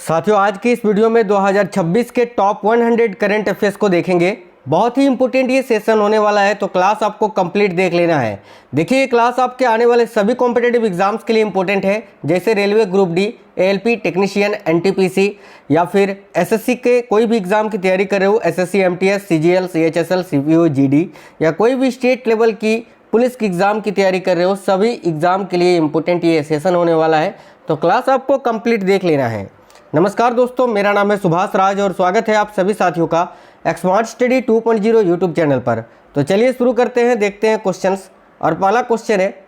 साथियों, आज की इस वीडियो में 2026 के टॉप 100 करंट अफेयर्स को देखेंगे। बहुत ही इंपॉर्टेंट ये सेशन होने वाला है, तो क्लास आपको कंप्लीट देख लेना है। देखिए, ये क्लास आपके आने वाले सभी कॉम्पिटेटिव एग्जाम्स के लिए इंपॉर्टेंट है, जैसे railway group D, ALP technician, NTPC या फिर एसएससी के कोई भी एग्जाम की तैयारी कर रहे हो, SSC, MTS, CGL, CHSL, CPO, GD या कोई भी स्टेट लेवल की पुलिस की एग्जाम की तैयारी कर रहे हो, सभी एग्जाम के लिए इंपॉर्टेंट ये सेशन होने वाला है, तो क्लास आपको कंप्लीट देख लेना है। नमस्कार दोस्तों, मेरा नाम है सुभाष राज और स्वागत है आप सभी साथियों का स्मार्ट स्टडी 2.0 यूट्यूब चैनल पर। तो चलिए शुरू करते हैं, देखते हैं क्वेश्चंस। और पहला क्वेश्चन है,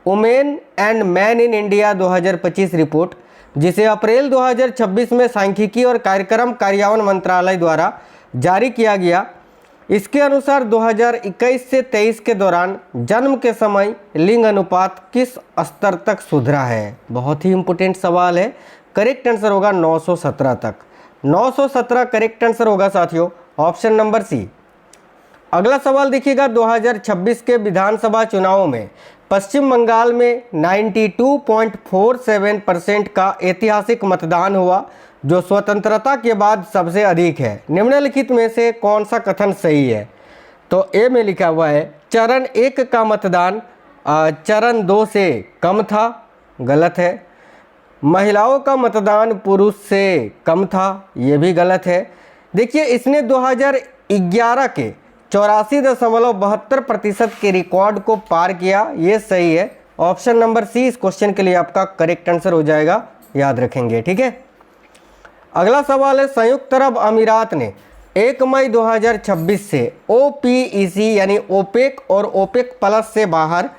women and man in India 2025 report, जिसे अप्रैल 2026 में सांख्यिकी और कार्यक्रम कार्यान्वयन मंत्रालय द्वारा जारी किया गया। इसके अनुसार 2021 से 23 के दौरान जन्म के समय लिंग अनुपात किस स्तर तक सुधरा है? बहुत ही इंपॉर्टेंट सवाल है। करेक्ट आंसर होगा 917 तक। 917 करेक्ट आंसर होगा साथियों, ऑप्शन नंबर सी। अगला सवाल देखिएगा, 2026 के विधानसभा चुनावों में पश्चिम बंगाल में 92.47% का ऐतिहासिक मतदान हुआ, जो स्वतंत्रता के बाद सबसे अधिक है। निम्नलिखित में से कौन सा कथन सही है? तो ए में लिखा हुआ है चरण 1 का मतदान चरण 2 से कम था, गलत है। महिलाओं का मतदान पुरुष से कम था, ये भी गलत है। देखिए, इसने 2011 के 84.72% के रिकॉर्ड को पार किया, ये सही है। ऑप्शन नंबर सी इस क्वेश्चन के लिए आपका करेक्ट आंसर हो जाएगा, याद रखेंगे, ठीक है। अगला सवाल है, संयुक्त अरब अमीरात ने 1 मई 2026 से ओपीईसी यानी ओपेक और ओपेक प्लस से बाहर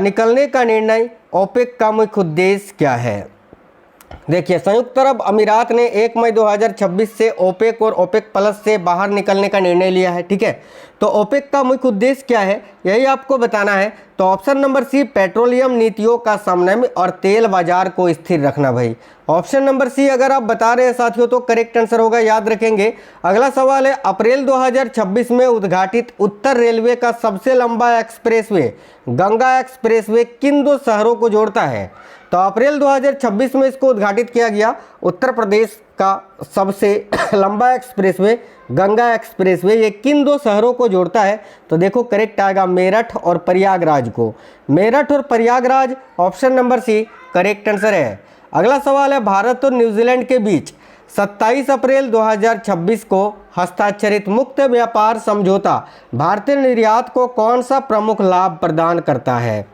निकलने का निर्णय, ओपेक का मुख्य उद्देश्य क्या है? देखिए, संयुक्त अरब अमीरात ने 1 मई 2026 से ओपेक और ओपेक प्लस से बाहर निकलने का निर्णय लिया है, ठीक है। तो ओपेक का मुख्य उद्देश्य क्या है, यही आपको बताना है। तो ऑप्शन नंबर सी, पेट्रोलियम नीतियों का समन्वय और तेल बाजार को स्थिर रखना। भाई ऑप्शन नंबर सी अगर आप बता रहे हैं साथियों, तो करेक्ट आंसर होगा, याद रखेंगे। अगला सवाल है, अप्रैल 2026 में उद्घाटित उत्तर रेलवे का सबसे लंबा एक्सप्रेसवे गंगा एक्सप्रेसवे किन दो शहरों को जोड़ता है? तो अप्रैल 2026 में इसको उद्घाटित किया गया। उत्तर प्रदेश का सबसे लंबा एक्सप्रेसवे गंगा एक्सप्रेसवे, ये किन दो शहरों को जोड़ता है? तो देखो करेक्ट आएगा मेरठ और प्रयागराज को। मेरठ और Prayagraj, option number C correct answer है। अगला सवाल है, भारत और न्यूजीलैंड के बीच 27 अप्रैल 2026 को हस्ताक्षरित मुक्त व्यापार समझौता भारतीय निर्यात को कौन सा प्रमुख लाभ प्रदान करता है?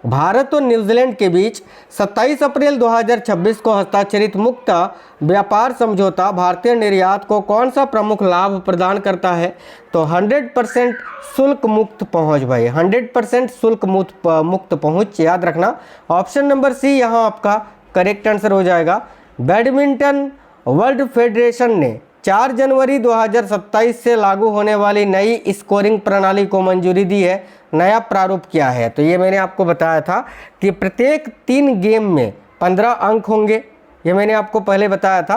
भारत और न्यूजीलैंड के बीच 27 अप्रैल 2026 को हस्ताक्षरित मुक्त व्यापार समझौता भारतीय निर्यात को कौन सा प्रमुख लाभ प्रदान करता है? तो 100% शुल्क मुक्त पहुंच। भाई 100% शुल्क मुक्त पहुंच, याद रखना। ऑप्शन नंबर सी यहाँ आपका करेक्ट आंसर हो जाएगा। बैडमिंटन वर्ल्ड फेडरेशन ने 4 जनवरी 2027 से लागू होने वाली नई स्कोरिंग प्रणाली को मंजूरी दी है। नया प्रारूप क्या है? तो ये मैंने आपको बताया था कि प्रत्येक 3 गेम में 15 अंक होंगे, ये मैंने आपको पहले बताया था।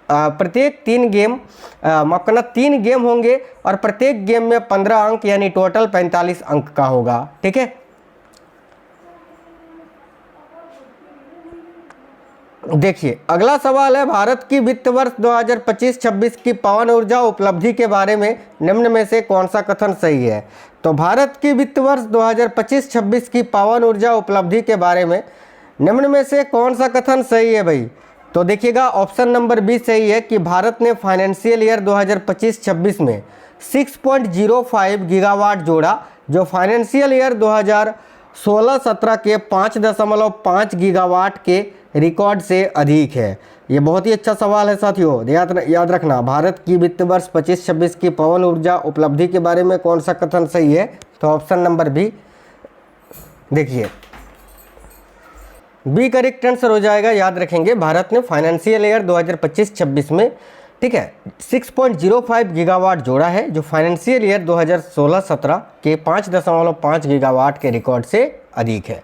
प्रत्येक 3 गेम मौका 3 गेम होंगे और प्रत्येक गेम में 15 अंक यानी टोटल 45 अंक का होगा, ठीक है। देखिए, अगला सवाल है, भारत की वित्त वर्ष 2025-26 की पवन ऊर्जा उपलब्धि के बारे में निम्न में से कौन सा कथन सही है? तो भारत की वित्त वर्ष 2025-26 की पवन ऊर्जा उपलब्धि के बारे में निम्न में से कौन सा कथन सही है? भाई तो देखिएगा, ऑप्शन नंबर बी सही है कि भारत ने फाइनेंशियल ईयर 2025-26 में 6.05 गीगावाट जोड़ा, जो फाइनेंशियल ईयर 2016-17 के 5.5 गीगावाट के रिकॉर्ड से अधिक है। ये बहुत ही अच्छा सवाल है साथियों, याद रखना। भारत की वित्त वर्ष 25-26 की पवन ऊर्जा उपलब्धि के बारे में कौन सा कथन सही है? तो ऑप्शन नंबर बी, देखिए बी करेक्ट आंसर हो जाएगा, याद रखेंगे। भारत ने फाइनेंशियल ईयर 2025-26 में, ठीक है, 6.05 गीगावाट जोड़ा है, जो फाइनेंशियल ईयर 2016-17 के 5.5 गीगावाट के रिकॉर्ड से अधिक है।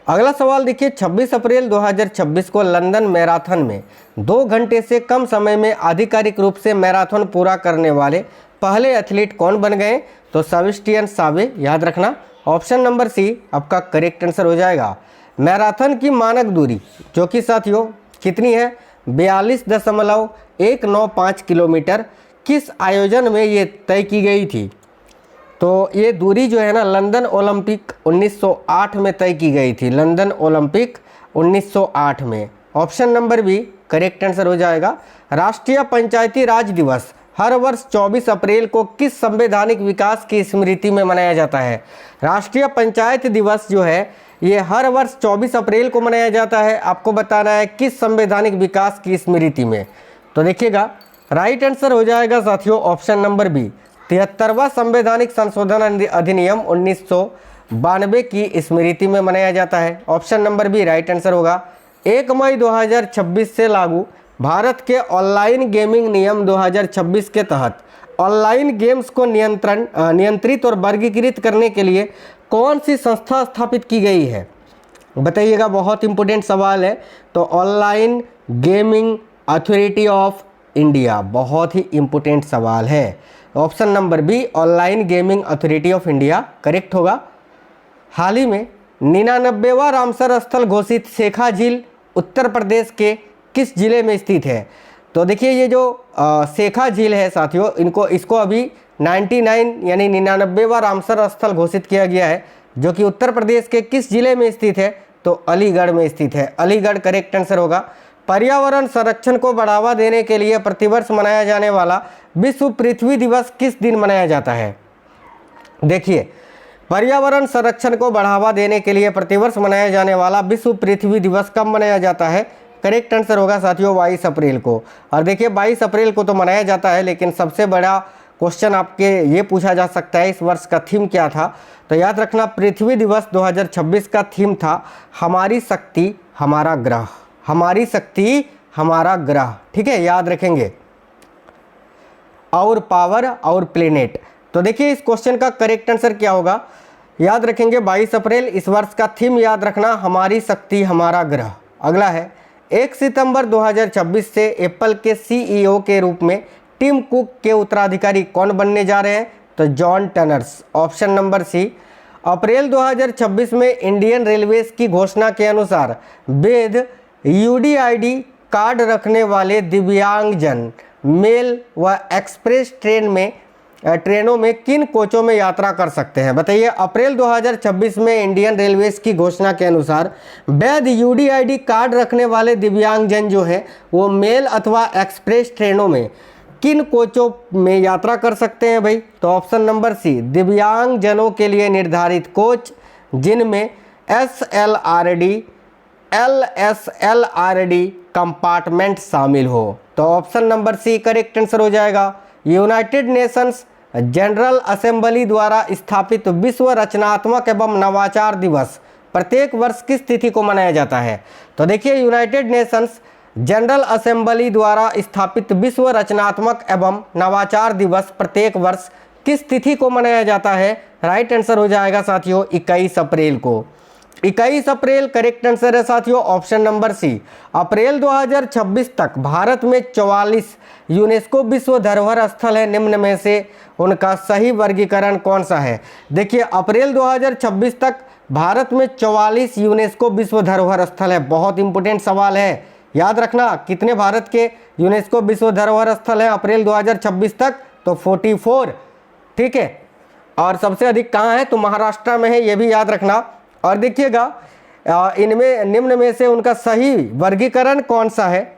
अगला सवाल देखिए, 26 अप्रैल 2026 को लंदन मैराथन में 2 घंटे से कम समय में आधिकारिक रूप से मैराथन पूरा करने वाले पहले एथलीट कौन बन गए? तो सेबेस्टियन सावे, याद रखना। ऑप्शन नंबर सी आपका करेक्ट आंसर हो जाएगा। मैराथन की मानक दूरी जो कि साथियों कितनी है? 42.195 किलोमीटर किस आयोजन में ये तय की गई थी? तो ये दूरी जो है ना लंदन ओलंपिक 1908 में तय की गई थी, लंदन ओलंपिक 1908 में। Option number B correct answer हो जाएगा। राष्ट्रीय पंचायती राज दिवस हर वर्ष 24 अप्रैल को किस संवैधानिक विकास की स्मृति में मनाया जाता है? राष्ट्रीय पंचायत दिवस जो है ये हर वर्ष 24 अप्रैल को मनाया जाता है। आपको बताना है किस संवैधानिक विकास की स्मृति में। तो देखिएगा राइट आंसर हो जाएगा साथियों ऑप्शन नंबर बी, 73वां संवैधानिक संशोधन अधिनियम 1992 की स्मृति में मनाया जाता है। Option number B right answer होगा। 1 मई 2026 से लागू भारत के ऑनलाइन गेमिंग नियम 2026 के तहत ऑनलाइन गेम्स को नियंत्रित और वर्गीकृत करने के लिए कौन सी संस्था स्थापित की गई है? बताइएगा, बहुत इंपॉर्टेंट सवाल है। तो online gaming authority of India, बहुत ही इंपॉर्टेंट सवाल है। Option number B online gaming authority of India correct होगा। हाल ही में 99वां रामसर स्थल घोषित शेखा झील उत्तर प्रदेश के किस जिले में स्थित है? तो देखिए ये जो शेखा झील है साथियों, इसको अभी 99 यानी 99वां रामसर स्थल घोषित किया गया है, जो कि उत्तर प्रदेश के किस जिले में स्थित है? तो अलीगढ़ में स्थित है। अलीगढ़ करेक्ट आंसर होगा। पर्यावरण संरक्षण को बढ़ावा देने के लिए प्रतिवर्ष मनाया जाने वाला विश्व पृथ्वी दिवस किस दिन मनाया जाता है? देखिए पर्यावरण संरक्षण को बढ़ावा देने के लिए प्रतिवर्ष मनाया जाने वाला विश्व पृथ्वी दिवस कब मनाया जाता है? करेक्ट आंसर होगा साथियों 22 अप्रैल को। और देखिए 22 अप्रैल को तो मनाया जाता है, लेकिन सबसे बड़ा क्वेश्चन आपके ये पूछा जा सकता है इस वर्ष का थीम क्या था? तो याद रखना पृथ्वी दिवस 2026 का थीम था हमारी शक्ति हमारा ग्रह, हमारी शक्ति हमारा ग्रह। ठीक है, याद रखेंगे। और पावर और प्लेनेट। तो देखिए इस क्वेश्चन का करेक्ट आंसर क्या होगा? याद रखेंगे 22 अप्रैल इस वर्ष का थीम याद रखना हमारी शक्ति हमारा ग्रह। अगला है 1 सितंबर 2026 से एप्पल के सीईओ के रूप में टिम कुक के उत्तराधिकारी कौन बनने जा रहे हैं? तो John Turners. Option number C. अप्रैल 2026 में इंडियन रेलवेज की घोषणा के अनुसार वैध यूडीआईडी कार्ड रखने वाले दिव्यांगजन मेल व एक्सप्रेस ट्रेनों में किन कोचों में यात्रा कर सकते हैं? बताइए अप्रैल 2026 में इंडियन रेलवेज की घोषणा के अनुसार वैध यूडीआईडी कार्ड रखने वाले दिव्यांगजन जो है वो मेल अथवा एक्सप्रेस ट्रेनों में किन कोचों में यात्रा कर सकते हैं भाई? तो ऑप्शन नंबर सी, दिव्यांगजनों के लिए निर्धारित कोच जिनमें SLRD LSLRD कंपार्टमेंट शामिल हो। तो option number C correct answer हो जाएगा। यूनाइटेड नेशंस जनरल असेंबली द्वारा स्थापित विश्व रचनात्मक एवं नवाचार दिवस प्रत्येक वर्ष किस तिथि को मनाया जाता है? तो देखिए यूनाइटेड नेशंस जनरल असेंबली द्वारा स्थापित विश्व रचनात्मक एवं नवाचार दिवस प्रत्येक वर्ष किस तिथि को मनाया जाता है? राइट आंसर हो जाएगा साथियों 21 अप्रैल को। 21 अप्रैल करेक्ट आंसर है साथियों ऑप्शन नंबर सी। अप्रैल 2026 तक भारत में 44 यूनेस्को विश्व धरोहर स्थल है, निम्न में से उनका सही वर्गीकरण कौन सा है? देखिए अप्रैल 2026 तक भारत में 44 यूनेस्को विश्व धरोहर स्थल है। बहुत इंपॉर्टेंट सवाल है, याद रखना कितने भारत के यूनेस्को विश्व धरोहर स्थल है अप्रैल 2026 तक? तो 44। ठीक है, और सबसे अधिक कहाँ है? तो महाराष्ट्र में है, ये भी याद रखना। और देखिएगा इनमें निम्न में से उनका सही वर्गीकरण कौन सा है?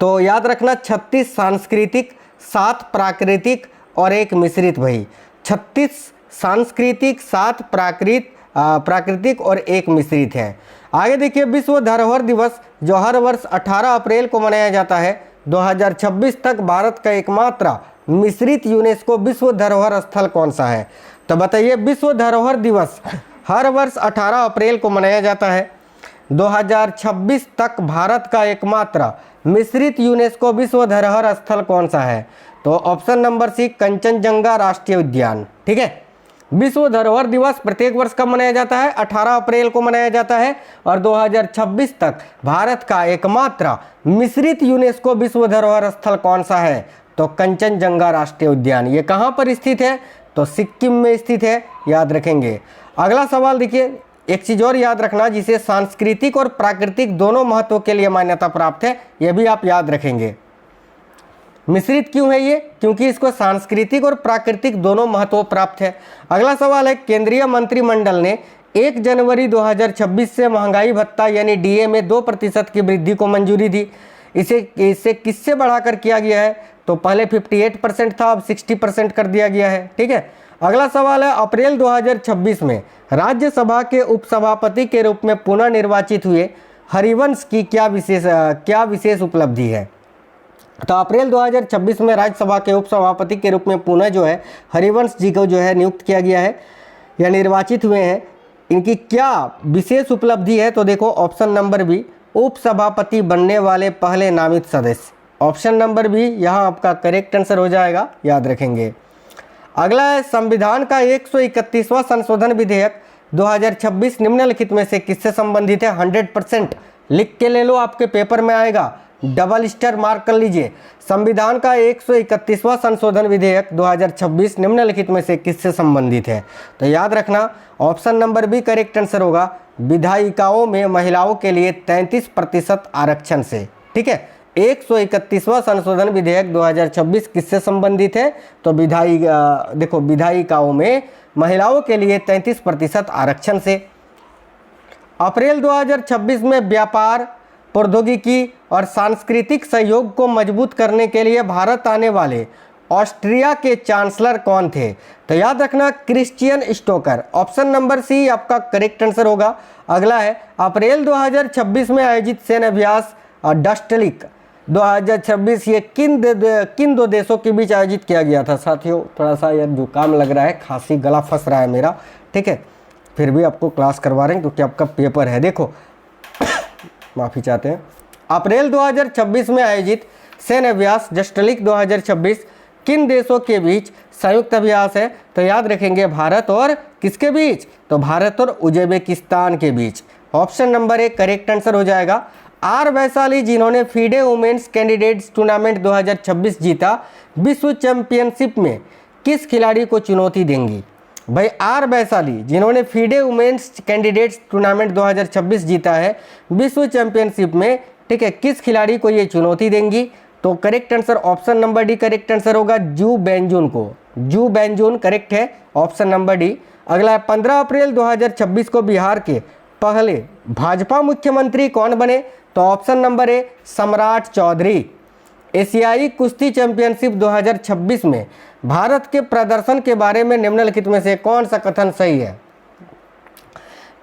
तो याद रखना 36 सांस्कृतिक, 7 प्राकृतिक और 1 मिश्रित भाई। 36 सांस्कृतिक, 7 प्राकृतिक और 1 मिश्रित है। आगे देखिए विश्व धरोहर दिवस जो हर वर्ष 18 अप्रैल को मनाया जाता है, 2026 तक भारत का एकमात्र मिश्रित यूनेस्को विश्व धरोहर स्थल कौन सा है? तो बताइए विश्व धरोहर दिवस हर वर्ष 18 अप्रैल को मनाया जाता है, 2026 तक भारत का एकमात्र मिश्रित यूनेस्को विश्व धरोहर स्थल कौन सा है? तो ऑप्शन नंबर सी कंचनजंगा राष्ट्रीय उद्यान। ठीक है, विश्व धरोहर दिवस प्रत्येक वर्ष कब मनाया जाता है? 18 अप्रैल को मनाया जाता है, और 2026 तक भारत का एकमात्र मिश्रित यूनेस्को विश्व धरोहर स्थल कौन सा है? तो कंचनजंगा राष्ट्रीय उद्यान। ये कहाँ पर स्थित है? तो सिक्किम में स्थित है, याद रखेंगे। अगला सवाल देखिए एक चीज और याद रखना, जिसे सांस्कृतिक और प्राकृतिक दोनों महत्व के लिए मान्यता प्राप्त है, यह भी आप याद रखेंगे। मिश्रित क्यों है ये? क्योंकि इसको सांस्कृतिक और प्राकृतिक दोनों महत्व प्राप्त है। अगला सवाल है, केंद्रीय मंत्रिमंडल ने 1 जनवरी 2026 से महंगाई भत्ता यानी डीए में 2% की वृद्धि को मंजूरी दी। इसे किससे बढ़ाकर किया गया है? तो पहले 58% था, अब 60% कर दिया गया है। ठीक है। अगला सवाल है, अप्रैल 2026 में राज्यसभा के उपसभापति के रूप में पुनः निर्वाचित हुए हरिवंश की क्या विशेष उपलब्धि है? तो अप्रैल 2026 में राज्यसभा के उपसभापति के रूप में पुनः जो है हरिवंश जी को जो है नियुक्त किया गया है या निर्वाचित हुए हैं। इनकी क्या विशेष उपलब्धि है? तो देखो ऑप्शन नंबर बी, उपसभापति बनने वाले पहले नामित सदस्य। ऑप्शन नंबर बी यहाँ आपका करेक्ट आंसर हो जाएगा, याद रखेंगे। अगला है, संविधान का 131वां संशोधन विधेयक 2026 निम्नलिखित में से किससे संबंधित है? 100% लिख के ले लो, आपके पेपर में आएगा, डबल स्टार मार्क कर लीजिए। संविधान का 131वां संशोधन विधेयक 2026 निम्नलिखित में से किससे संबंधित है? तो याद रखना option number B correct answer होगा, विधायिकाओं में महिलाओं के लिए 33% आरक्षण से। ठीक है। 131वां संशोधन विधेयक 2026 किससे संबंधित है? तो विधायिकाओं में महिलाओं के लिए 33% आरक्षण से। अप्रैल 2026 में व्यापार, प्रौद्योगिकी और सांस्कृतिक सहयोग को मजबूत करने के लिए भारत आने वाले ऑस्ट्रिया के चांसलर कौन थे? तो याद रखना Christian Stoker. Option number C आपका करेक्ट आंसर होगा। अगला है, अप्रैल 2026 में आयोजित सैन्य अभ्यास डस्टलिक 2026 ये किन दो देशों के बीच आयोजित किया गया था? साथियों थोड़ा सा यार जुकाम लग रहा है, खांसी, गला फंस रहा है मेरा। ठीक है, फिर भी आपको क्लास करवा रहे हैं क्योंकि आपका पेपर है। देखो माफ़ी चाहते हैं। अप्रैल 2026 में आयोजित सैन्य अभ्यास डस्टलिक 2026 किन देशों के बीच संयुक्त अभ्यास है? तो याद रखेंगे भारत और किसके बीच? तो भारत और उज्बेकिस्तान के बीच। Option number A correct answer हो जाएगा। आर वैशाली जिन्होंने फीडे वुमेन्स कैंडिडेट्स टूर्नामेंट 2026 जीता, विश्व चैंपियनशिप में किस खिलाड़ी को चुनौती देंगी? भाई आर वैशाली जिन्होंने फीडे वुमेन्स कैंडिडेट्स टूर्नामेंट 2026 जीता है विश्व चैंपियनशिप में, ठीक है, किस खिलाड़ी को ये चुनौती देंगी? तो correct answer option number D correct answer होगा, जू बेंजून को। जू बेंजून करेक्ट है, ऑप्शन नंबर डी। अगला है, 15 अप्रैल 2026 को बिहार के पहले भाजपा मुख्यमंत्री कौन बने? तो ऑप्शन नंबर ए सम्राट चौधरी। एशियाई कुश्ती चैंपियनशिप 2026 में भारत के प्रदर्शन के बारे में निम्नलिखित में से कौन सा कथन सही है?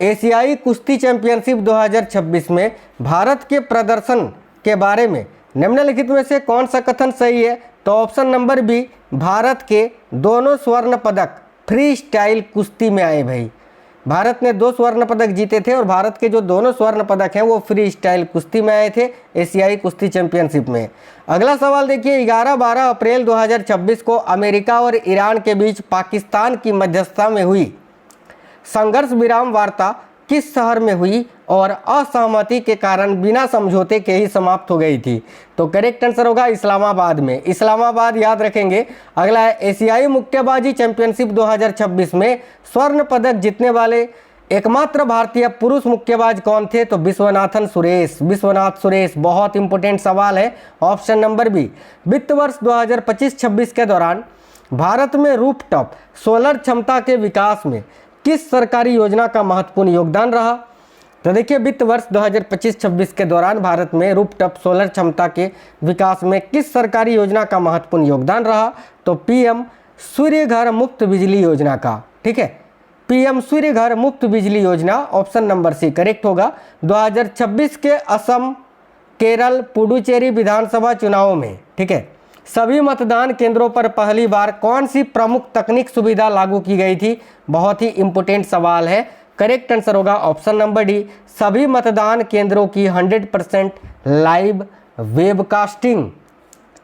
एशियाई कुश्ती चैंपियनशिप 2026 में भारत के प्रदर्शन के बारे में निम्नलिखित में से कौन सा कथन सही है? तो ऑप्शन नंबर बी, भारत के दोनों स्वर्ण पदक फ्री स्टाइल कुश्ती में आए। भाई भारत ने 2 स्वर्ण पदक जीते थे और भारत के जो दोनों स्वर्ण पदक हैं वो फ्री स्टाइल कुश्ती में आए थे एशियाई कुश्ती चैंपियनशिप में। अगला सवाल देखिए, 11-12 अप्रैल 2026 को अमेरिका और ईरान के बीच पाकिस्तान की मध्यस्थता में हुई संघर्ष विराम वार्ता किस शहर में हुई और असहमति के कारण बिना समझौते के ही समाप्त हो गई थी? तो करेक्ट आंसर होगा इस्लामाबाद में। इस्लामाबाद याद रखेंगे। अगला है, एशियाई मुक्केबाजी चैंपियनशिप 2026 में स्वर्ण पदक जीतने वाले एकमात्र भारतीय पुरुष मुक्केबाज कौन थे? तो विश्वनाथन सुरेश। विश्वनाथ सुरेश, बहुत इंपॉर्टेंट सवाल है। Option number B. वित्त वर्ष 2025-26 के दौरान भारत में रूफटॉप सोलर क्षमता के विकास में किस सरकारी योजना का महत्वपूर्ण योगदान रहा? तो देखिए, वित्त वर्ष 2025-26 के दौरान भारत में रूफटॉप सोलर क्षमता के विकास में किस सरकारी योजना का महत्वपूर्ण योगदान रहा? तो पीएम सूर्य घर मुफ्त बिजली योजना का। ठीक है, पीएम सूर्य घर मुफ्त बिजली योजना, ऑप्शन नंबर सी करेक्ट होगा। 2026 के असम, केरल, पुडुचेरी विधानसभा चुनावों में, ठीक है, सभी मतदान केंद्रों पर पहली बार कौन सी प्रमुख तकनीक सुविधा लागू की गई थी? बहुत ही इंपॉर्टेंट सवाल है। करेक्ट आंसर होगा ऑप्शन नंबर डी, सभी मतदान केंद्रों की 100% लाइव वेबकास्टिंग।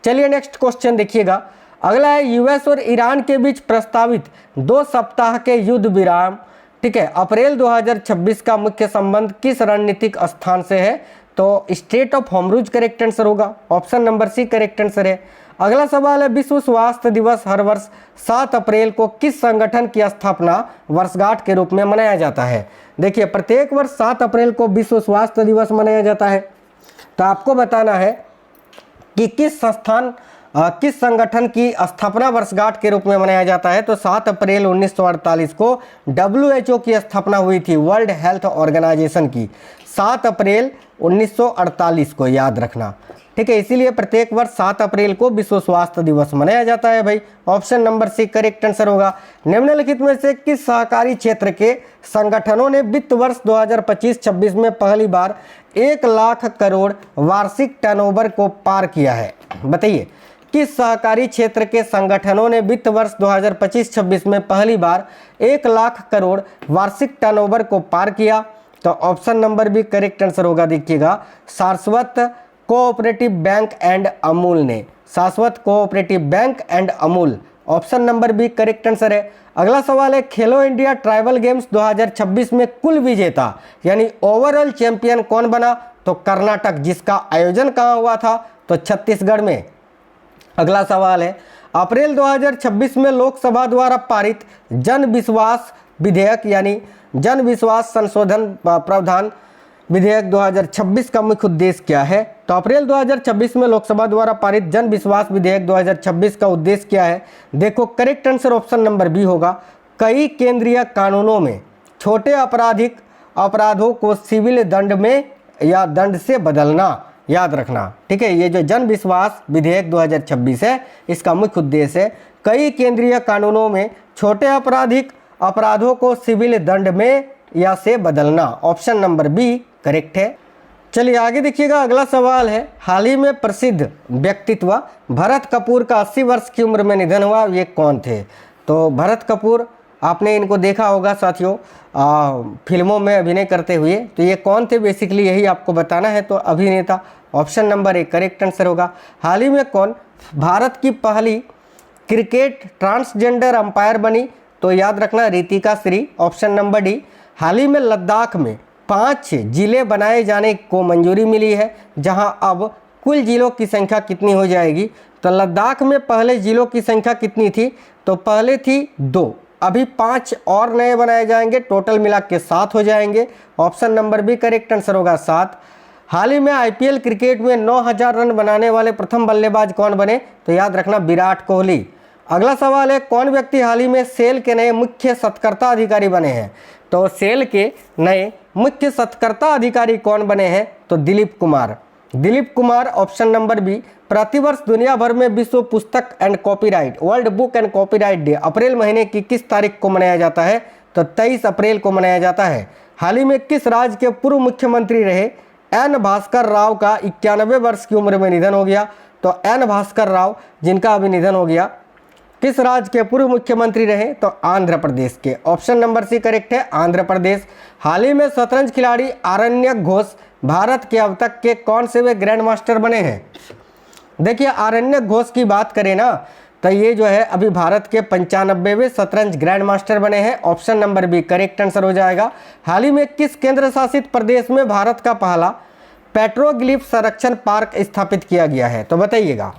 चलिए नेक्स्ट क्वेश्चन देखिएगा। अगला है, यूएस और ईरान के बीच प्रस्तावित 2 सप्ताह के युद्ध विराम, ठीक है, अप्रैल 2026 का मुख्य संबंध किस रणनीतिक स्थान से है? तो स्टेट ऑफ होमरूज करेक्ट आंसर होगा, option number C correct answer है। अगला सवाल है, विश्व स्वास्थ्य दिवस हर वर्ष 7 अप्रैल को किस संगठन की स्थापना वर्षगांठ के रूप में मनाया जाता है? देखिए, प्रत्येक वर्ष 7 अप्रैल को विश्व स्वास्थ्य दिवस मनाया जाता है। तो आपको बताना है कि किस संगठन की स्थापना वर्षगांठ के रूप में मनाया जाता है। तो 7 अप्रैल 1948 को WHO की स्थापना हुई थी, वर्ल्ड हेल्थ ऑर्गेनाइजेशन की, 7 अप्रैल 1948 को याद रखना, ठीक है। इसीलिए प्रत्येक वर्ष 7 अप्रैल को विश्व स्वास्थ्य दिवस मनाया जाता है भाई, option number C correct answer होगा। निम्नलिखित में से किस सहकारी क्षेत्र के संगठनों ने वित्त वर्ष 2025-26 में पहली बार 1 लाख करोड़ वार्षिक टर्नओवर को पार किया है? बताइए, किस सहकारी क्षेत्र के संगठनों ने वित्त वर्ष 2025-26 में पहली बार 1 लाख करोड़ वार्षिक टर्नओवर को पार किया? तो option number B correct answer होगा। देखिएगा, Shashwat cooperative bank and Amul ने, Shashwat cooperative bank and Amul, option number B correct answer है। अगला सवाल है, खेलो इंडिया ट्राइबल गेम्स 2026 में कुल विजेता यानी ओवरऑल चैंपियन कौन बना? तो कर्नाटक, जिसका आयोजन कहाँ हुआ था? तो छत्तीसगढ़ में। अगला सवाल है, अप्रैल 2026 में लोकसभा द्वारा पारित जन विश्वास विधेयक यानी जन विश्वास संशोधन प्रावधान विधेयक 2026 का मुख्य उद्देश्य क्या है? तो अप्रैल 2026 में लोकसभा द्वारा पारित जन विश्वास विधेयक 2026 का उद्देश्य क्या है? देखो, correct answer option number B होगा। कई केंद्रीय कानूनों में छोटे अपराधों को सिविल दंड में या दंड से बदलना, याद रखना, ठीक है। ये जो जन विश्वास विधेयक 2026 है, इसका मुख्य उद्देश्य है कई केंद्रीय कानूनों में छोटे अपराधों को सिविल दंड में या से बदलना, ऑप्शन नंबर बी करेक्ट है। चलिए आगे देखिएगा, अगला सवाल है, हाल ही में प्रसिद्ध व्यक्तित्व भरत कपूर का 80 वर्ष की उम्र में निधन हुआ, ये कौन थे? तो भरत कपूर, आपने इनको देखा होगा साथियों फिल्मों में अभिनय करते हुए। तो ये कौन थे बेसिकली, यही आपको बताना है। तो अभिनेता, option number A correct answer होगा। हाल ही में कौन भारत की पहली क्रिकेट ट्रांसजेंडर अंपायर बनी? तो याद रखना, Ritika Shri, option number D. हाल ही में लद्दाख में 5 जिले बनाए जाने को मंजूरी मिली है, जहां अब कुल जिलों की संख्या कितनी हो जाएगी? तो लद्दाख में पहले जिलों की संख्या कितनी थी? तो पहले थी 2, अभी 5 और नए बनाए जाएंगे, टोटल मिला के 7 हो जाएंगे, option number B correct answer होगा 7। हाल ही में IPL क्रिकेट में 9000 रन बनाने वाले प्रथम बल्लेबाज कौन बने? तो याद रखना, विराट कोहली। अगला सवाल है, कौन व्यक्ति हाल ही में सेल के नए मुख्य सत्कर्ता अधिकारी बने हैं? तो सेल के नए मुख्य सत्कर्ता अधिकारी कौन बने हैं? तो Dilip Kumar. Dilip Kumar, option number B. प्रतिवर्ष दुनिया भर में विश्व पुस्तक and copyright, world book and copyright day अप्रैल महीने की किस तारीख को मनाया जाता है? तो 23 अप्रैल को मनाया जाता है। हाल ही में किस राज्य के पूर्व मुख्यमंत्री रहे एन भास्कर राव का 91 वर्ष की उम्र में निधन हो गया? तो एन भास्कर राव, जिनका अभी निधन हो गया, किस राज्य के पूर्व मुख्यमंत्री रहे? तो आंध्र प्रदेश के, ऑप्शन नंबर सी करेक्ट है, आंध्र प्रदेश। हाल ही में शतरंज खिलाड़ी आरण्यक घोष भारत के अब तक के कौन से वे ग्रैंड मास्टर बने हैं? देखिए, आरण्यक घोष की बात करें ना, तो ये जो है अभी भारत के 95वें शतरंज ग्रैंड मास्टर बने हैं, option number B correct answer हो जाएगा। हाल ही में किस केंद्र शासित प्रदेश में भारत का पहला पेट्रोग्लिफ संरक्षण पार्क स्थापित किया गया है? तो बताइएगा,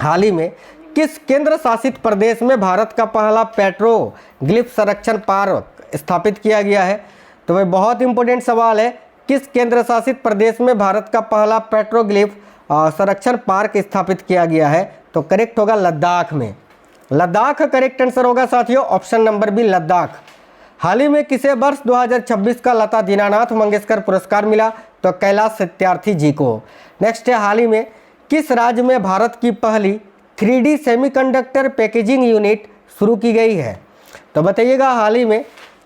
हाल ही में किस केंद्र शासित प्रदेश में भारत का पहला पेट्रोग्लिफ संरक्षण पार्क स्थापित किया गया है? तो भाई बहुत इंपॉर्टेंट सवाल है, किस केंद्र शासित प्रदेश में भारत का पहला पेट्रोग्लिफ संरक्षण पार्क स्थापित किया गया है? तो करेक्ट होगा लद्दाख में। लद्दाख करेक्ट आंसर होगा साथियों, ऑप्शन नंबर बी लद्दाख। हाल ही में किसे वर्ष 2026 का लता दीनानाथ मंगेशकर पुरस्कार मिला? तो कैलाश सत्यार्थी जी को। नेक्स्ट है, हाल ही में किस राज्य में भारत की पहली 3D सेमीकंडक्टर पैकेजिंग यूनिट शुरू की गई है? तो बताइएगा, हाल ही में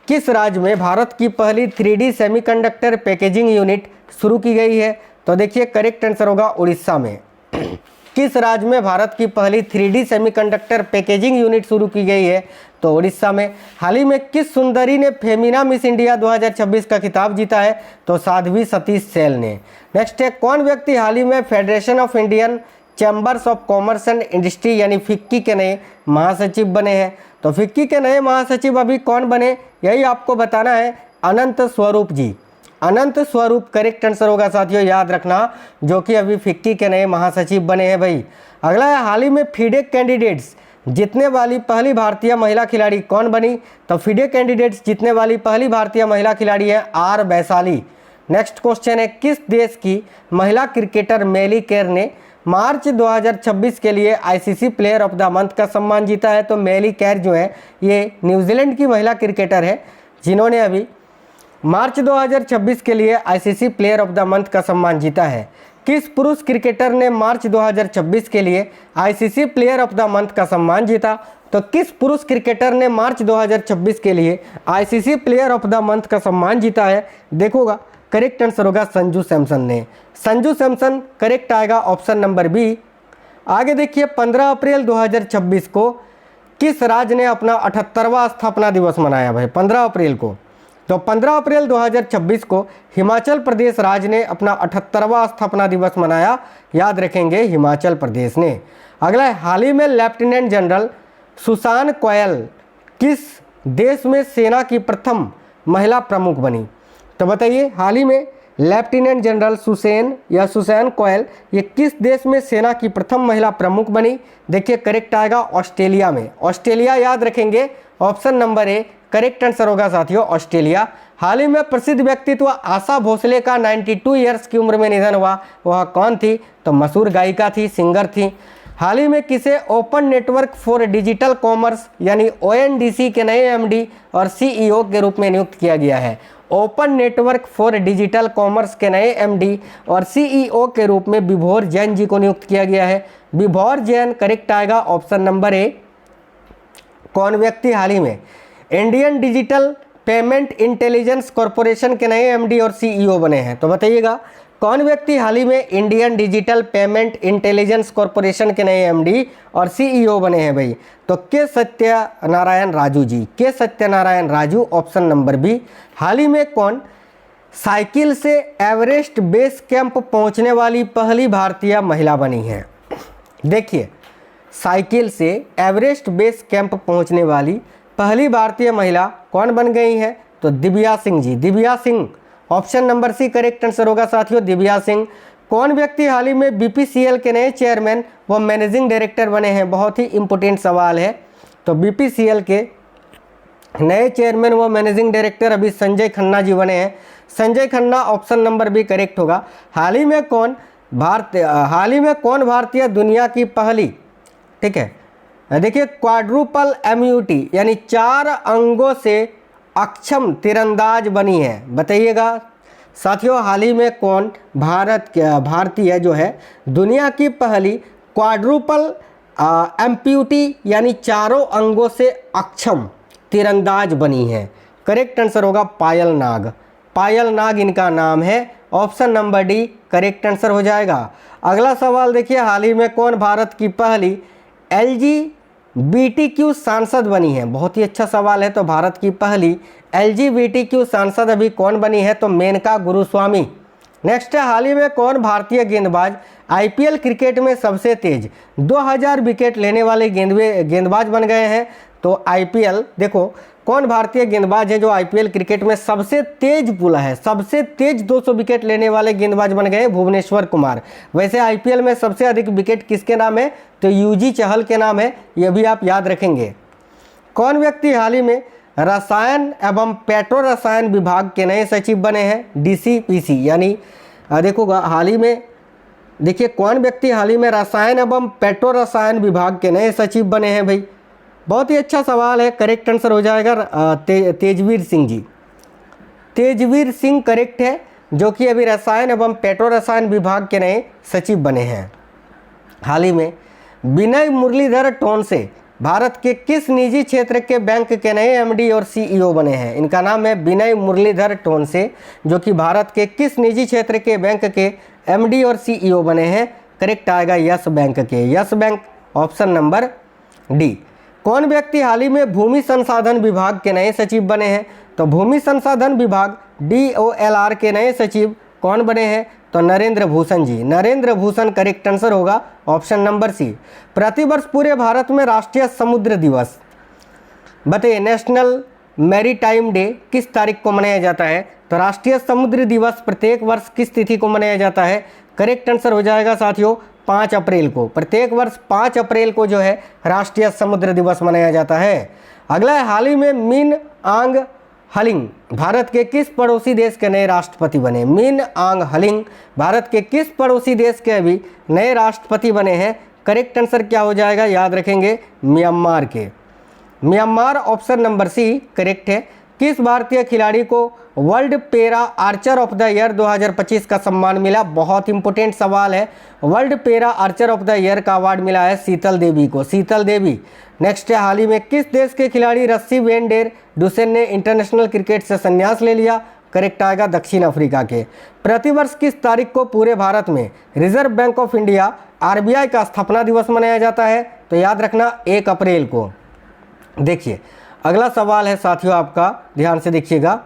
किस राज्य में भारत की पहली 3D सेमीकंडक्टर पैकेजिंग यूनिट शुरू की गई है? तो देखिए, करेक्ट आंसर होगा उड़ीसा में। किस राज्य में भारत की पहली 3D सेमीकंडक्टर पैकेजिंग यूनिट शुरू की गई है? तो उड़ीसा में। हाल ही में किस सुंदरी ने फेमिना मिस इंडिया 2026 का खिताब जीता है? तो साध्वी सतीश सैल ने। नेक्स्ट है, कौन व्यक्ति हाल ही में federation of Indian chambers of commerce and industry यानी फिक्की के नए महासचिव बने हैं? तो फिक्की के नए महासचिव अभी कौन बने, यही आपको बताना है, अनंत स्वरूप जी। अनंत स्वरूप करेक्ट आंसर होगा साथियों, याद रखना, जो कि अभी फिक्की के नए महासचिव बने हैं भाई। अगला है, हाल ही में फीडे कैंडिडेट्स जीतने वाली पहली भारतीय महिला खिलाड़ी कौन बनी? तो फीडे कैंडिडेट्स जीतने वाली पहली भारतीय महिला खिलाड़ी है आर वैशाली। नेक्स्ट क्वेश्चन है, किस देश की महिला क्रिकेटर मेली केर ने मार्च 2026 के लिए ICC player of the month का सम्मान जीता है? तो मेली केर जो है ये न्यूजीलैंड की महिला क्रिकेटर है जिन्होंने अभी मार्च 2026 के लिए ICC player of the month का सम्मान जीता है। किस पुरुष क्रिकेटर ने मार्च 2026 के लिए ICC player of the month का सम्मान जीता? तो किस पुरुष क्रिकेटर ने मार्च 2026 के लिए ICC player of the month का सम्मान जीता है? देखोगा करेक्ट आंसर होगा संजू सैमसन ने। संजू सैमसन करेक्ट आएगा, ऑप्शन नंबर बी। आगे देखिए, 15 अप्रैल 2026 को किस राज्य ने अपना 78वां स्थापना दिवस मनाया भाई? 15 अप्रैल को, तो 15 अप्रैल 2026 को हिमाचल प्रदेश राज्य ने अपना 78वां स्थापना दिवस मनाया, याद रखेंगे हिमाचल प्रदेश ने। अगला है, हाल ही में लेफ्टिनेंट जनरल सुसान कोयल किस देश में सेना की प्रथम महिला प्रमुख बनी? तो बताइए, हाल ही में लेफ्टिनेंट जनरल सुसैन कोयल ये किस देश में सेना की प्रथम महिला प्रमुख बनी? देखिए करेक्ट आएगा ऑस्ट्रेलिया में। ऑस्ट्रेलिया याद रखेंगे, option number A correct answer होगा साथियों, ऑस्ट्रेलिया। हाल ही में प्रसिद्ध व्यक्तित्व आशा भोसले का 92 ईयर्स की उम्र में निधन हुआ, वह कौन थी? तो मशहूर गायिका थी, सिंगर थी। हाल ही में किसे open network for digital commerce यानी ONDC के नए MD और CEO के रूप में नियुक्त किया गया है? Open network for digital commerce के नए MD और CEO के रूप में विभोर जैन जी को नियुक्त किया गया है। विभोर जैन करेक्ट आएगा, ऑप्शन नंबर ए। कौन व्यक्ति हाल ही में Indian digital payment intelligence corporation के नए MD और CEO बने हैं? तो बताइएगा, कौन व्यक्ति हाल ही में Indian digital payment intelligence corporation के नए MD और CEO बने हैं भाई? तो के Satyanarayana Raju ji, K Satyanarayana Raju, option number B. हाल ही में कौन साइकिल से एवरेस्ट बेस कैंप पहुंचने वाली पहली भारतीय महिला बनी है? देखिए, साइकिल से एवरेस्ट बेस कैंप पहुंचने वाली पहली भारतीय महिला कौन बन गई है? तो Divya Singh ji, Divya Singh, option number C correct answer होगा साथियों, दिव्या सिंह। कौन व्यक्ति हाल ही में BPCL के नए चेयरमैन व मैनेजिंग डायरेक्टर बने हैं? बहुत ही इंपॉर्टेंट सवाल है। तो BPCL के नए चेयरमैन व मैनेजिंग डायरेक्टर अभी संजय खन्ना जी बने हैं। Sanjay Khanna, option number B correct होगा। हाल ही में कौन भारतीय दुनिया की पहली, ठीक है, देखिए, क्वाड्रुपल एम्यूटी यानी 4 अंगों से अक्षम तीरंदाज बनी है? बताइएगा साथियों, हाल ही में कौन भारतीय जो है दुनिया की पहली क्वाड्रुपल एम्प्यूटी यानी 4 अंगों से अक्षम तीरंदाज बनी है? करेक्ट आंसर होगा पायल नाग। पायल नाग इनका नाम है, option number D correct answer हो जाएगा। अगला सवाल देखिए, हाल ही में कौन भारत की पहली LGBTQ सांसद बनी है? बहुत ही अच्छा सवाल है। तो भारत की पहली LGBTQ सांसद अभी कौन बनी है? तो मेनका गुरुस्वामी। नेक्स्ट है, हाल ही में कौन भारतीय गेंदबाज IPL क्रिकेट में सबसे तेज 2000 विकेट लेने वाले गेंदबाज बन गए हैं? तो IPL देखो, कौन भारतीय गेंदबाज है जो IPL क्रिकेट में सबसे तेज पुला है, सबसे तेज 200 विकेट लेने वाले गेंदबाज बन गए? भुवनेश्वर कुमार। वैसे IPL में सबसे अधिक विकेट किसके नाम है? तो UG चहल के नाम है, यह भी आप याद रखेंगे। कौन व्यक्ति हाल ही में रसायन एवं पेट्रो रसायन विभाग के नए सचिव बने हैं? DCPC यानी देखो हाल ही में, देखिए कौन व्यक्ति हाल ही में रसायन एवं पेट्रो रसायन विभाग के नए सचिव बने हैं भाई? बहुत ही अच्छा सवाल है, करेक्ट आंसर हो जाएगा तेजवीर सिंह जी। तेजवीर सिंह करेक्ट है, जो कि अभी रसायन एवं पेट्रो रसायन विभाग के नए सचिव बने हैं। हाल ही में विनय मुरलीधर टोनसे भारत के किस निजी क्षेत्र के बैंक के नए MD और CEO बने हैं? इनका नाम है विनय मुरलीधर टोनसे, जो कि भारत के किस निजी क्षेत्र के बैंक के MD और CEO बने हैं? करेक्ट आएगा यस बैंक के, yes bank, option number D. कौन व्यक्ति हाल ही में भूमि संसाधन विभाग के नए सचिव बने हैं? तो भूमि संसाधन विभाग DOLR के नए सचिव कौन बने हैं? तो नरेंद्र भूषण जी, नरेंद्र भूषण करेक्ट आंसर होगा, ऑप्शन नंबर सी। प्रतिवर्ष पूरे भारत में राष्ट्रीय समुद्र दिवस, बताइए, नेशनल मैरीटाइम डे किस तारीख को मनाया जाता है? तो राष्ट्रीय समुद्र दिवस प्रत्येक वर्ष किस तिथि को मनाया जाता है? करेक्ट आंसर हो जाएगा साथियों 5 अप्रैल को। प्रत्येक वर्ष 5 अप्रैल को जो है राष्ट्रीय समुद्र दिवस मनाया जाता है। अगला है, हाल ही में मिन आंग हलिंग भारत के किस पड़ोसी देश के नए राष्ट्रपति बने? मिन आंग हलिंग भारत के किस पड़ोसी देश के अभी नए राष्ट्रपति बने हैं? करेक्ट आंसर क्या हो जाएगा? याद रखेंगे म्यांमार के। Myanmar option number C correct है। किस भारतीय खिलाड़ी को वर्ल्ड पेरा आर्चर ऑफ द ईयर 2025 का सम्मान मिला? बहुत इंपॉर्टेंट सवाल है। वर्ल्ड पेरा आर्चर ऑफ द ईयर का अवार्ड मिला है शीतल देवी को, शीतल देवी। नेक्स्ट है, हाल ही में किस देश के खिलाड़ी रस्सी वेन डेर डुसेन ने इंटरनेशनल क्रिकेट से संन्यास ले लिया? करेक्ट आएगा दक्षिण अफ्रीका के। प्रतिवर्ष किस तारीख को पूरे भारत में reserve bank of India RBI का स्थापना दिवस मनाया जाता है? तो याद रखना 1 अप्रैल को। देखिए अगला सवाल है साथियों आपका, ध्यान से देखिएगा।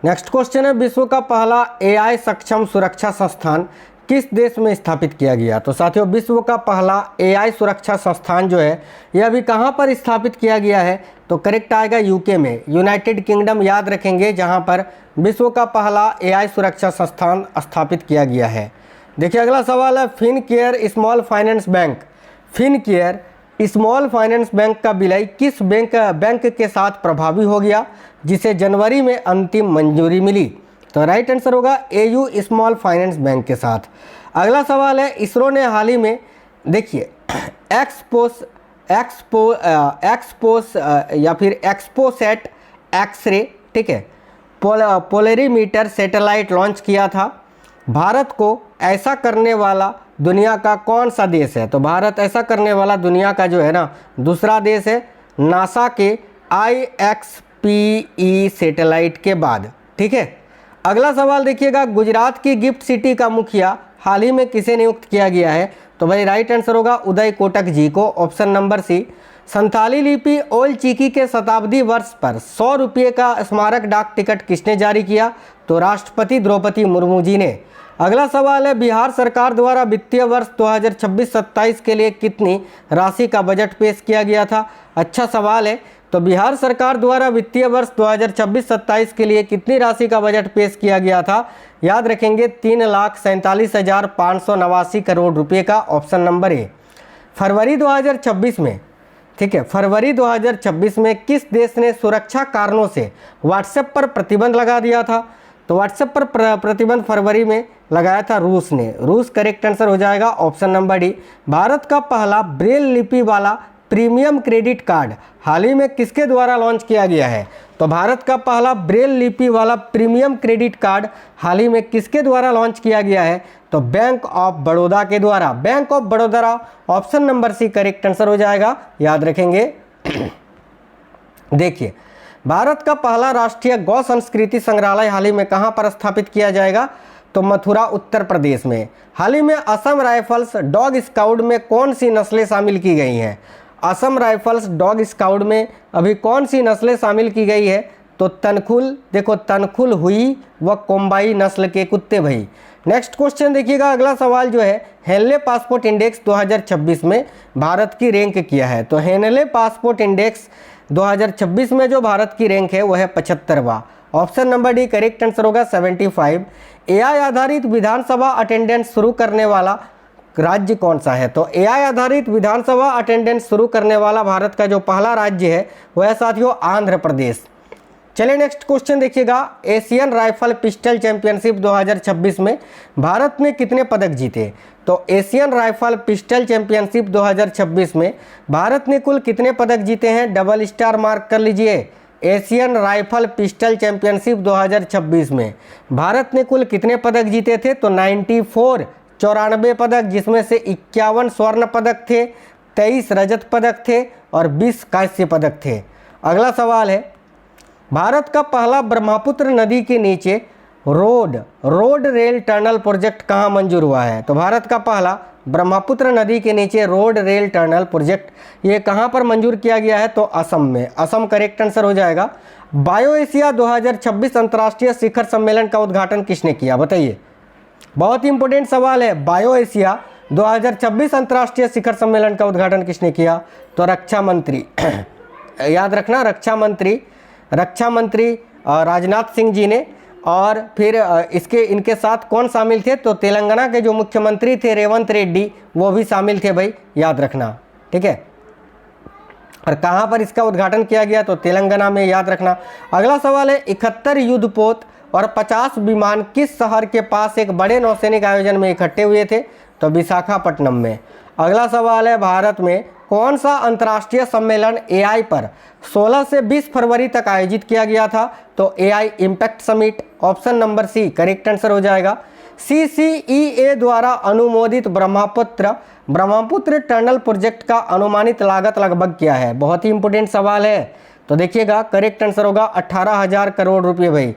नेक्स्ट क्वेश्चन है, विश्व का पहला एआई सक्षम सुरक्षा संस्थान किस देश में स्थापित किया गया? तो साथियों विश्व का पहला एआई सुरक्षा संस्थान जो है यह अभी कहाँ पर स्थापित किया गया है? तो करेक्ट आएगा यूके में, यूनाइटेड किंगडम याद रखेंगे, जहाँ पर विश्व का पहला एआई सुरक्षा संस्थान स्थापित किया गया है। देखिए अगला सवाल है, Fincare small finance bank, Fincare small finance bank का विलय किस बैंक के साथ प्रभावी हो गया जिसे जनवरी में अंतिम मंजूरी मिली? तो राइट आंसर होगा एयू स्मॉल फाइनेंस बैंक के साथ। अगला सवाल है, इसरो ने हाल ही में देखिए एक्सपोसैट एक्सरे, ठीक है, पोलरीमीटर सैटेलाइट लॉन्च किया था। भारत को ऐसा करने वाला दुनिया का कौन सा देश है? तो भारत ऐसा करने वाला दुनिया का जो है ना दूसरा देश है नासा के IXPE सैटेलाइट के बाद, ठीक है। अगला सवाल देखिएगा, गुजरात की गिफ्ट सिटी का मुखिया हाल ही में किसे नियुक्त किया गया है? तो भाई राइट आंसर होगा उदय कोटक जी को, ऑप्शन नंबर सी। संथाली लिपि ओल चिकी के शताब्दी वर्ष पर 100 रुपये का स्मारक डाक टिकट किसने जारी किया? तो राष्ट्रपति द्रौपदी मुर्मू जी ने। अगला सवाल है, बिहार सरकार द्वारा वित्तीय वर्ष 2026-27 के लिए कितनी राशि का बजट पेश किया गया था? अच्छा सवाल है। तो बिहार सरकार द्वारा वित्तीय वर्ष 2026-27 के लिए कितनी राशि का बजट पेश किया गया था? याद रखेंगे 3,47,589 करोड़ रुपए का, ऑप्शन नंबर ए। फरवरी 2026 में, ठीक है, फरवरी 2026 में किस देश ने सुरक्षा कारणों से व्हाट्सएप पर प्रतिबंध लगा दिया था? तो व्हाट्सएप पर प्रतिबंध फरवरी में लगाया था रूस ने, रूस। करेक्ट आंसर हो जाएगा ऑप्शन नंबर डी। भारत का पहला ब्रेल लिपि वाला प्रीमियम क्रेडिट कार्ड हाल ही में किसके द्वारा लॉन्च किया गया है? तो भारत का पहला ब्रेल लिपि वाला प्रीमियम क्रेडिट कार्ड हाल ही में किसके द्वारा लॉन्च किया गया है? तो बैंक ऑफ बड़ौदा के द्वारा, bank of Baroda, option number C correct answer हो जाएगा, याद रखेंगे। देखिए भारत का पहला राष्ट्रीय गौ संस्कृति संग्रहालय हाल ही में कहाँ पर स्थापित किया जाएगा? तो मथुरा उत्तर प्रदेश में। हाल ही में असम राइफल्स डॉग स्काउट में कौन सी नस्लें शामिल की गई हैं? असम राइफल्स डॉग स्काउट में अभी कौन सी नस्लें शामिल की गई है? तो तनखुल, देखो तनखुल हुई व कोम्बाई नस्ल के कुत्ते भाई। नेक्स्ट क्वेश्चन देखिएगा, अगला सवाल जो है, हेनले पासपोर्ट इंडेक्स 2026 में भारत की रैंक किया है? तो हेनले पासपोर्ट इंडेक्स 2026 में जो भारत की रैंक है वह है 75वां, option number D correct answer होगा 75। एआई आधारित विधानसभा अटेंडेंस शुरू करने वाला राज्य कौन सा है? तो एआई आधारित विधानसभा अटेंडेंस शुरू करने वाला भारत का जो पहला राज्य है वह है साथियों आंध्र प्रदेश। चलिए नेक्स्ट क्वेश्चन देखिएगा, एशियन राइफल पिस्टल चैंपियनशिप 2026 में भारत ने कितने पदक जीते? तो एशियन राइफल पिस्टल चैंपियनशिप 2026 में भारत ने कुल कितने पदक जीते हैं? डबल स्टार मार्क कर लीजिए। एशियन राइफल पिस्टल चैंपियनशिप 2026 में भारत ने कुल कितने पदक जीते थे? तो 94 पदक, जिसमें से 51 स्वर्ण पदक थे, 23 रजत पदक थे और 20 कांस्य पदक थे। अगला सवाल है, भारत का पहला ब्रह्मपुत्र नदी के नीचे रोड रेल टनल प्रोजेक्ट कहाँ मंजूर हुआ है? तो भारत का पहला ब्रह्मपुत्र नदी के नीचे रोड रेल टनल प्रोजेक्ट ये कहाँ पर मंजूर किया गया है? तो असम में, असम करेक्ट आंसर हो जाएगा। बायो एशिया 2026 अंतर्राष्ट्रीय शिखर सम्मेलन का उद्घाटन किसने किया? बताइए, बहुत इंपॉर्टेंट सवाल है। बायो एशिया 2026 अंतर्राष्ट्रीय शिखर सम्मेलन का उद्घाटन किसने किया? तो रक्षा मंत्री याद रखना रक्षा मंत्री राजनाथ सिंह जी ने, और फिर इनके साथ कौन शामिल थे, तो तेलंगाना के जो मुख्यमंत्री थे रेवंत रेड्डी, वो भी शामिल थे भाई, याद रखना, ठीक है। और कहाँ पर इसका उद्घाटन किया गया, तो तेलंगाना में, याद रखना। अगला सवाल है 71 युद्धपोत और 50 विमान किस शहर के पास एक बड़े नौसैनिक आयोजन में इकट्ठे हुए थे, तो विशाखापट्टनम में। अगला सवाल है भारत में कौन सा अंतर्राष्ट्रीय सम्मेलन एआई पर 16 से 20 फरवरी तक आयोजित किया गया था, तो AI impact summit, option number C correct answer हो जाएगा। CCEA द्वारा अनुमोदित ब्रह्मपुत्र टनल प्रोजेक्ट का अनुमानित लागत लगभग क्या है, बहुत ही इंपॉर्टेंट सवाल है, तो देखिएगा करेक्ट आंसर होगा 18,000 करोड़ रुपए भाई।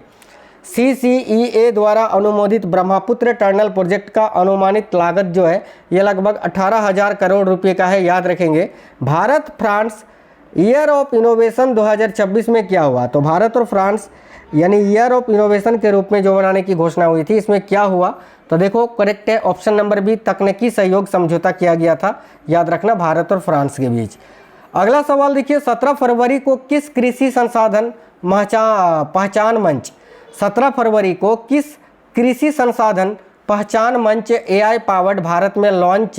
CCEA द्वारा अनुमोदित ब्रह्मपुत्र टनल प्रोजेक्ट का अनुमानित लागत जो है ये लगभग 18,000 करोड़ रुपए का है, याद रखेंगे। Bharat France year of innovation 2026 में क्या हुआ, तो भारत और फ्रांस यानी ईयर ऑफ इनोवेशन के रूप में जो बनाने की घोषणा हुई थी, इसमें क्या हुआ, तो देखो करेक्ट है ऑप्शन नंबर बी, तकनीकी सहयोग समझौता किया गया था, याद रखना, भारत और फ्रांस के बीच। अगला सवाल देखिए 17 फरवरी को किस कृषि संसाधन पहचान मंच 17 फरवरी को किस कृषि संसाधन पहचान मंच एआई पावर्ड भारत में लॉन्च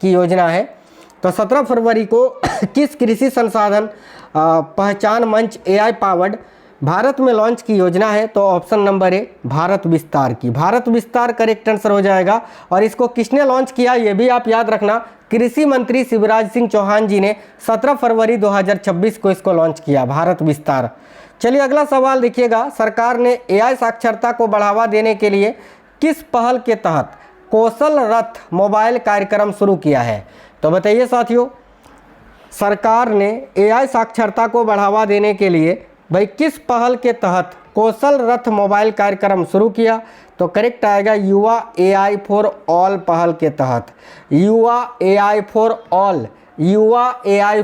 की योजना है, तो 17 फरवरी को किस कृषि संसाधन पहचान मंच एआई पावर्ड भारत में लॉन्च की योजना है, तो ऑप्शन नंबर ए भारत विस्तार की। भारत विस्तार करेक्ट आंसर हो जाएगा। और इसको किसने लॉन्च किया ये भी आप याद रखना, कृषि मंत्री शिवराज सिंह चौहान जी ने 17 फरवरी 2026 को इसको लॉन्च किया, भारत विस्तार। चलिए अगला सवाल देखिएगा, सरकार ने एआई साक्षरता को बढ़ावा देने के लिए किस पहल के तहत कौशल रथ मोबाइल कार्यक्रम शुरू किया है, तो बताइए साथियों, सरकार ने एआई साक्षरता को बढ़ावा देने के लिए भाई किस पहल के तहत कौशल रथ मोबाइल कार्यक्रम शुरू किया, तो करेक्ट आएगा युवा एआई फॉर ऑल पहल के तहत, युवा एआई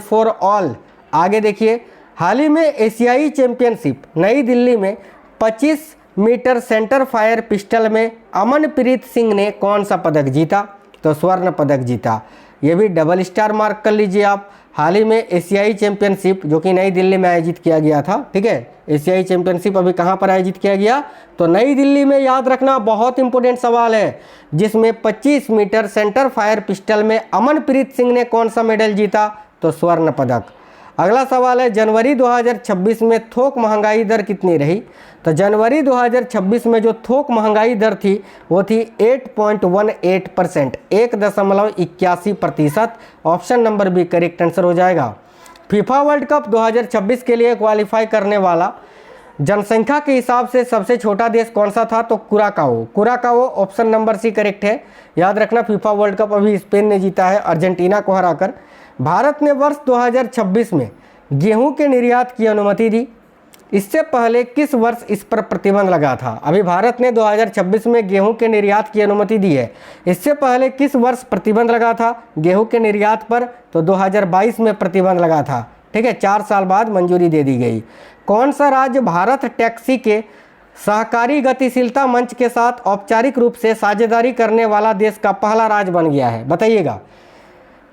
फॉर ऑल। आगे देखिए, हाल ही में एशियाई चैंपियनशिप नई दिल्ली में 25 मीटर सेंटर फायर पिस्टल में अमनप्रीत सिंह ने कौन सा पदक जीता, तो स्वर्ण पदक जीता। ये भी डबल स्टार मार्क कर लीजिए आप। हाल ही में एशियाई चैंपियनशिप जो कि नई दिल्ली में आयोजित किया गया था, ठीक है, एशियाई चैंपियनशिप अभी कहाँ पर आयोजित किया गया, तो नई दिल्ली में, याद रखना, बहुत इंपॉर्टेंट सवाल है, जिसमें 25 मीटर सेंटर फायर पिस्टल में अमनप्रीत सिंह ने कौन सा मेडल जीता, तो स्वर्ण पदक। अगला सवाल है जनवरी 2026 में थोक महंगाई दर कितनी रही, तो जनवरी 2026 में जो थोक महंगाई दर थी वो थी 8.18%, 1.81%, option number B correct answer हो जाएगा। फीफा वर्ल्ड कप 2026 के लिए क्वालिफाई करने वाला जनसंख्या के हिसाब से सबसे छोटा देश कौन सा था, तो Curacao, option number C correct है, याद रखना। फीफा वर्ल्ड कप अभी स्पेन ने जीता है अर्जेंटीना को हराकर। भारत ने वर्ष 2026 में गेहूं के निर्यात की अनुमति दी, इससे पहले किस वर्ष इस पर प्रतिबंध लगा था। अभी भारत ने 2026 में गेहूं के निर्यात की अनुमति दी है, इससे पहले किस वर्ष प्रतिबंध लगा था गेहूं के निर्यात पर, तो 2022 में प्रतिबंध लगा था, ठीक है, 4 साल बाद मंजूरी दे दी गई। कौन सा राज्य भारत टैक्सी के सहकारी गतिशीलता मंच के साथ औपचारिक रूप से साझेदारी करने वाला देश का पहला राज्य बन गया है, बताइएगा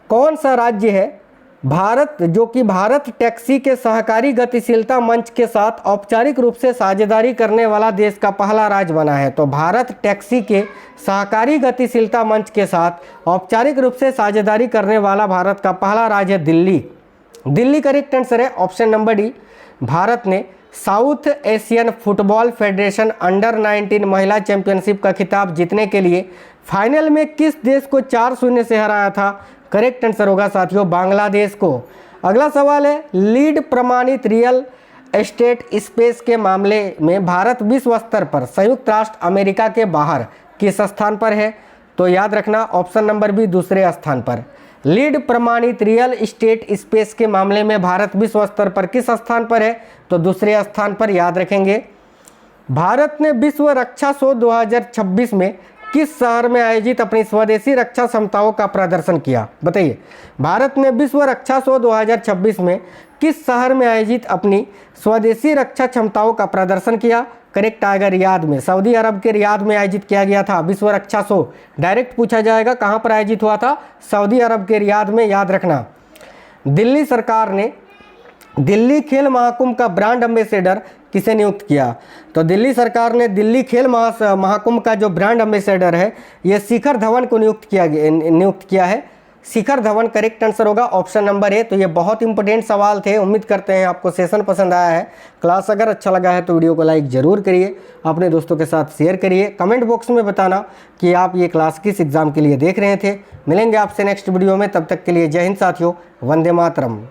कौन सा राज्य है भारत जो कि भारत टैक्सी के सहकारी गतिशीलता मंच के साथ औपचारिक रूप से साझेदारी करने वाला देश का पहला राज्य बना है, तो भारत टैक्सी के सहकारी गतिशीलता मंच के साथ औपचारिक रूप से साझेदारी करने वाला भारत का पहला राज्य है दिल्ली करेक्ट आंसर है, ऑप्शन नंबर डी। भारत ने south Asian football federation under 19 महिला चैंपियनशिप का खिताब जीतने के लिए फाइनल में किस देश को 4-0 से हराया था, करेक्ट आंसर होगा साथियों बांग्लादेश को। अगला सवाल है लीड प्रमाणित रियल एस्टेट स्पेस के मामले में भारत विश्व स्तर पर संयुक्त राष्ट्र अमेरिका के बाहर किस स्थान पर है, तो याद रखना ऑप्शन नंबर बी दूसरे स्थान पर। लीड प्रमाणित रियल एस्टेट स्पेस के मामले में भारत विश्व स्तर पर किस स्थान पर है, तो दूसरे स्थान पर, याद रखेंगे। भारत ने विश्व रक्षा शो 2026 में किस शहर में आयोजित अपनी स्वदेशी रक्षा क्षमताओं का प्रदर्शन किया, बताइए। भारत ने विश्व रक्षा शो 2026 में किस शहर में आयोजित अपनी स्वदेशी रक्षा क्षमताओं का प्रदर्शन किया, करेक्ट आएगा रियाद में। सऊदी अरब के रियाद में आयोजित किया गया था विश्व रक्षा शो, डायरेक्ट पूछा जाएगा कहाँ पर आयोजित हुआ था, सऊदी अरब के रियाद में, याद रखना। दिल्ली सरकार ने दिल्ली खेल महाकुंभ का ब्रांड एम्बेसडर किसे नियुक्त किया? तो दिल्ली सरकार ने दिल्ली खेल महाकुंभ का जो ब्रांड एम्बेसडर है ये शिखर धवन को नियुक्त किया है। शिखर धवन करेक्ट आंसर होगा ऑप्शन नंबर ए। तो ये बहुत इंपॉर्टेंट सवाल थे। उम्मीद करते हैं आपको सेशन पसंद आया है। क्लास अगर अच्छा लगा है तो वीडियो को लाइक जरूर करिए, अपने दोस्तों के साथ शेयर करिए। कमेंट बॉक्स में बताना कि आप ये क्लास किस एग्जाम के लिए देख रहे थे। मिलेंगे आपसे नेक्स्ट वीडियो में, तब तक के लिए जय हिंद साथियों, वंदे मातरम।